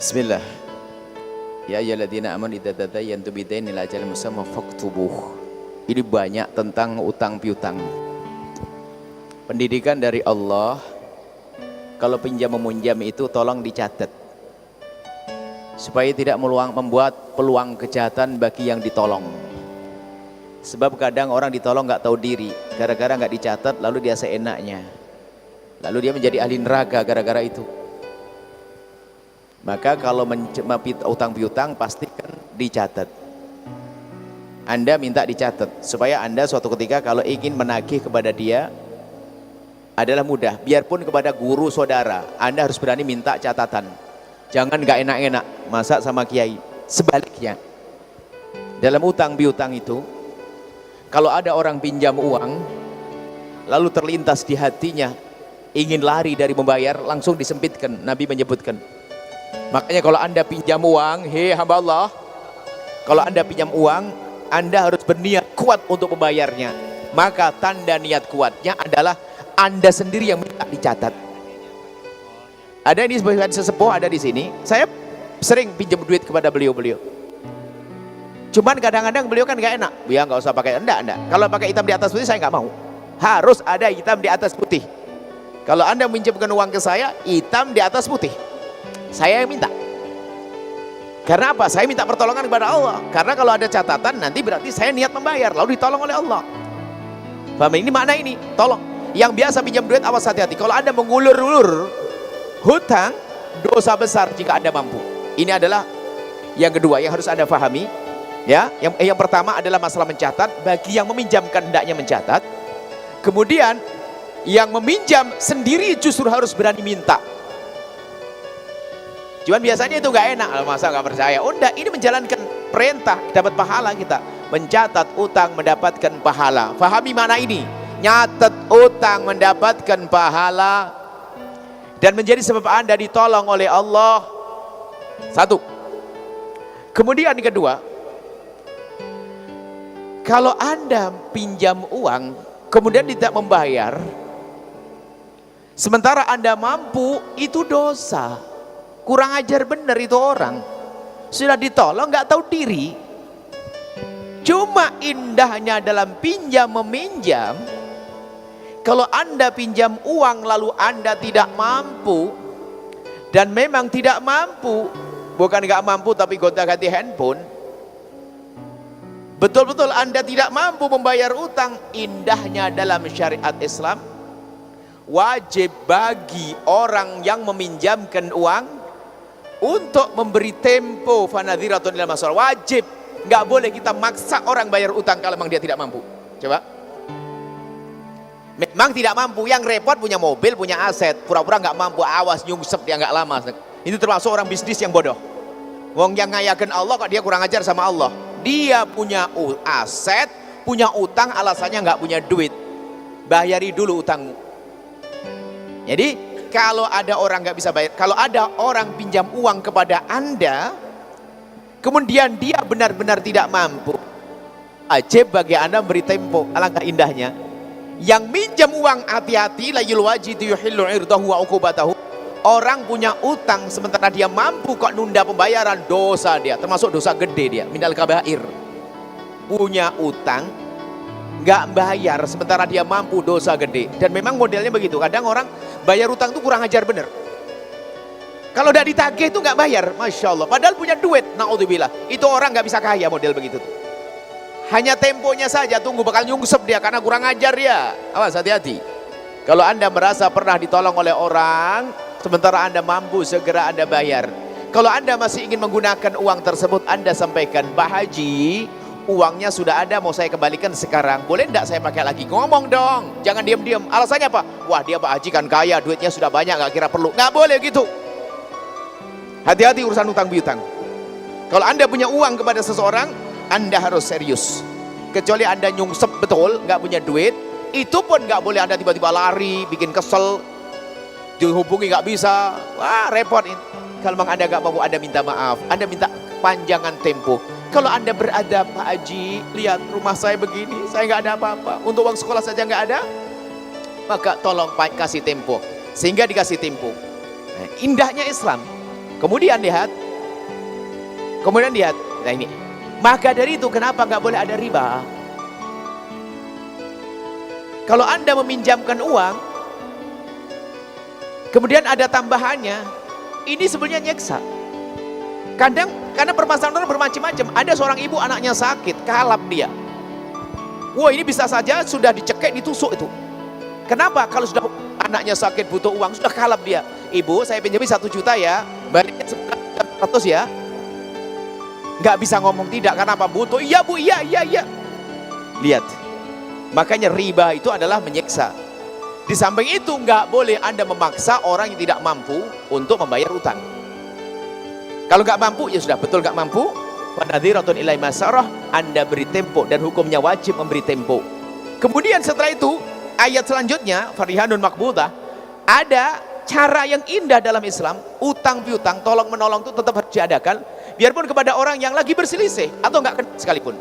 Bismillah. Ya ayyuhalladzina amanu idza tadayantum bidainin ila ajalin musamma faktubuh. Ini banyak tentang utang piutang. Pendidikan dari Allah, kalau pinjam meminjam itu tolong dicatat, supaya tidak membuat peluang kejahatan bagi yang ditolong. Sebab kadang orang ditolong nggak tahu diri, gara-gara nggak dicatat lalu dia seenaknya, lalu dia menjadi ahli neraka gara-gara itu. Maka kalau utang piutang pastikan dicatat. Anda minta dicatat supaya Anda suatu ketika kalau ingin menagih kepada dia adalah mudah. Biarpun kepada guru saudara, Anda harus berani minta catatan. Jangan gak enak-enak masa sama kiai. Sebaliknya, dalam utang piutang itu, kalau ada orang pinjam uang lalu terlintas di hatinya ingin lari dari membayar, langsung disempitkan. Nabi menyebutkan, makanya kalau Anda pinjam uang, hei hamba Allah, kalau Anda pinjam uang, Anda harus berniat kuat untuk membayarnya. Maka tanda niat kuatnya adalah Anda sendiri yang minta dicatat. Ada ini sebagian sesepuh ada di sini, saya sering pinjam duit kepada beliau-beliau. Cuman kadang-kadang beliau kan gak enak, ya nggak usah pakai, enggak. Kalau pakai hitam di atas putih saya nggak mau. Harus ada hitam di atas putih. Kalau Anda minjamkan uang ke saya, hitam di atas putih. Saya yang minta. Karena apa? Saya minta pertolongan kepada Allah. Karena kalau ada catatan nanti berarti saya niat membayar lalu ditolong oleh Allah. Paham ini makna ini? Tolong. Yang biasa pinjam duit awas hati-hati. Kalau Anda mengulur-ulur hutang, dosa besar jika Anda mampu. Ini adalah yang kedua yang harus Anda pahami. Ya, yang pertama adalah masalah mencatat. Bagi yang meminjamkan hendaknya mencatat. Kemudian yang meminjam sendiri justru harus berani minta. Cuman biasanya itu nggak enak, masa nggak percaya? Udah, ini menjalankan perintah, dapat pahala kita. Mencatat utang mendapatkan pahala. Fahami mana ini? Nyatet utang mendapatkan pahala dan menjadi sebab Anda ditolong oleh Allah. Satu. Kemudian yang kedua, kalau Anda pinjam uang kemudian tidak membayar, sementara Anda mampu, itu dosa. Kurang ajar benar itu orang. Sudah ditolong nggak tahu diri. Cuma indahnya dalam pinjam meminjam, kalau Anda pinjam uang lalu Anda tidak mampu, dan memang tidak mampu, bukan nggak mampu tapi gonta-ganti handphone, betul-betul Anda tidak mampu membayar utang, indahnya dalam syariat Islam, wajib bagi orang yang meminjamkan uang untuk memberi tempo, fanadhiratun ilal masal. Wajib, nggak boleh kita maksa orang bayar utang kalau memang dia tidak mampu. Coba, memang tidak mampu, yang repot punya mobil, punya aset, pura-pura nggak mampu, awas nyungsep dia nggak lama. Itu termasuk orang bisnis yang bodoh. Wong yang ngayakin Allah kok dia kurang ajar sama Allah. Dia punya aset, punya utang, alasannya nggak punya duit. Bayari dulu utangmu. Jadi kalau ada orang nggak bisa bayar, kalau ada orang pinjam uang kepada Anda, kemudian dia benar-benar tidak mampu, ajib bagi Anda beri tempo. Alangkah indahnya. Yang minjam uang hati-hati, la yulwajidu yuhillu irdahu wa uqubatahu. Orang punya utang sementara dia mampu kok nunda pembayaran, dosa dia, termasuk dosa gede dia, minal kabair. Punya utang nggak bayar sementara dia mampu, dosa gede. Dan memang modelnya begitu. Kadang orang bayar utang itu kurang ajar bener. Kalau udah ditagih itu nggak bayar, masya Allah. Padahal punya duit, naudzubillah. Itu orang nggak bisa kaya model begitu. Hanya temponya saja, tunggu bakal nyungsep dia karena kurang ajar ya. Awas hati-hati. Kalau Anda merasa pernah ditolong oleh orang, sementara Anda mampu, segera Anda bayar. Kalau Anda masih ingin menggunakan uang tersebut, Anda sampaikan, Pak Haji, uangnya sudah ada, mau saya kembalikan sekarang, boleh enggak saya pakai lagi? Ngomong dong, jangan diam-diam. Alasannya apa? Wah, dia Pak Haji kan kaya, duitnya sudah banyak, nggak kira perlu. Nggak boleh gitu. Hati-hati urusan utang piutang. Kalau Anda punya uang kepada seseorang, Anda harus serius. Kecuali Anda nyungsep betul, nggak punya duit, itu pun nggak boleh Anda tiba-tiba lari, bikin kesel, dihubungi nggak bisa, wah repot. Kalau memang Anda nggak mampu, Anda minta maaf, Anda minta panjangan tempo. Kalau Anda beradab, Pak Haji, lihat rumah saya begini, saya nggak ada apa-apa, untuk uang sekolah saja nggak ada, maka tolong kasih tempo, sehingga dikasih tempo. Nah, indahnya Islam, Kemudian lihat, nah ini. Maka dari itu kenapa nggak boleh ada riba? Kalau Anda meminjamkan uang, kemudian ada tambahannya, ini sebenarnya nyeksa. Kadang, karena permasalahan orang bermacam-macam. Ada seorang ibu anaknya sakit, kalap dia. Wah, ini bisa saja sudah dicekek, ditusuk itu. Kenapa? Kalau sudah anaknya sakit butuh uang, sudah kalap dia. Ibu, saya pinjami 1 juta ya, baliknya 900 ya. Nggak bisa ngomong tidak, karena apa? Butuh. Iya bu, iya. Lihat, makanya riba itu adalah menyiksa. Di samping itu nggak boleh Anda memaksa orang yang tidak mampu untuk membayar utang. Kalau nggak mampu, ya sudah, betul nggak mampu. Wanadhiratun ilai masarah, Anda beri tempo, dan hukumnya wajib memberi tempo. Kemudian setelah itu, ayat selanjutnya, farihanun makbudah, ada cara yang indah dalam Islam. Utang piutang, tolong menolong itu tetap harus diadakan, biarpun kepada orang yang lagi berselisih atau nggak kenal sekalipun.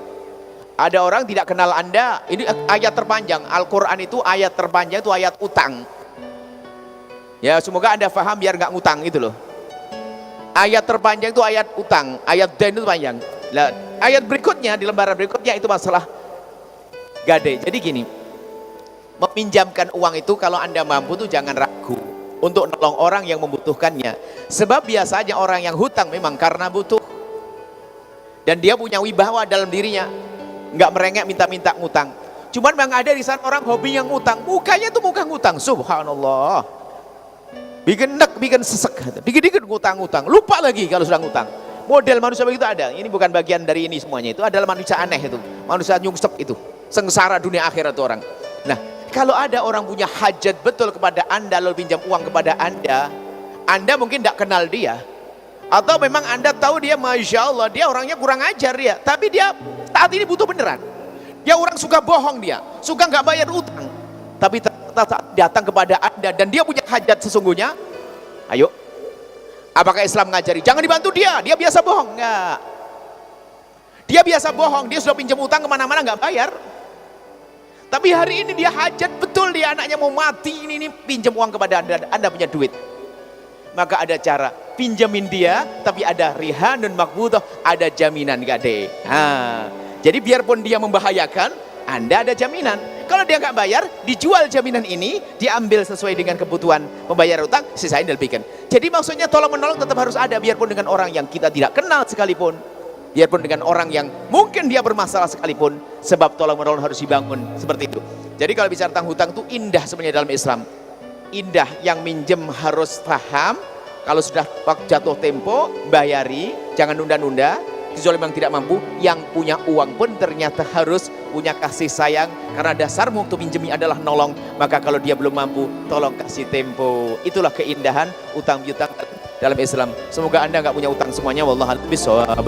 Ada orang tidak kenal Anda, ini ayat terpanjang, Al-Quran itu ayat terpanjang itu ayat utang. Ya, semoga Anda paham biar nggak ngutang gitu loh. Ayat terpanjang itu ayat utang, ayat dain itu panjang. Nah, ayat berikutnya di lembaran berikutnya itu masalah gade. Jadi gini, meminjamkan uang itu kalau Anda mampu tuh jangan ragu untuk nolong orang yang membutuhkannya. Sebab biasanya orang yang hutang memang karena butuh, dan dia punya wibawa dalam dirinya, nggak merengek minta-minta ngutang. Cuman memang ada di sana orang hobi yang ngutang, mukanya tuh muka ngutang, subhanallah. Bikin nek, bikin sesek, dikit-dikit ngutang-ngutang, lupa lagi kalau sudah ngutang. Model manusia begitu ada. Ini bukan bagian dari ini semuanya, itu adalah manusia aneh itu, manusia nyungsep itu, sengsara dunia akhirat itu orang. Nah, kalau ada orang punya hajat betul kepada Anda lalu pinjam uang kepada Anda mungkin tidak kenal dia, atau memang Anda tahu dia, masya Allah, dia orangnya kurang ajar dia, tapi dia saat ini butuh beneran. Dia orang suka bohong, dia suka nggak bayar utang, tapi datang kepada Anda dan dia punya hajat sesungguhnya. Ayo, apakah Islam ngajari jangan dibantu dia biasa bohong? Enggak, dia biasa bohong, dia sudah pinjam utang kemana-mana nggak bayar, tapi hari ini dia hajat betul, dia anaknya mau mati, ini pinjam uang kepada Anda punya duit, maka ada cara pinjamin dia, tapi ada rihanun makbudah, ada jaminan gade. Jadi biarpun dia membahayakan, Anda ada jaminan. Kalau dia nggak bayar, dijual jaminan ini, diambil sesuai dengan kebutuhan pembayar utang, sisain dilebihkan. Jadi maksudnya tolong menolong tetap harus ada, biarpun dengan orang yang kita tidak kenal sekalipun, biarpun dengan orang yang mungkin dia bermasalah sekalipun, sebab tolong menolong harus dibangun seperti itu. Jadi kalau bicara tentang hutang itu indah sebenarnya dalam Islam. Indah, yang minjem harus paham, kalau sudah jatuh tempo, bayari, jangan nunda-nunda. Kecuali memang tidak mampu, yang punya uang pun ternyata harus punya kasih sayang, karena dasarmu untuk pinjami adalah nolong. Maka kalau dia belum mampu, tolong kasih tempo. Itulah keindahan utang piutang dalam Islam. Semoga Anda nggak punya utang semuanya. Wallahu a'lam bishawab.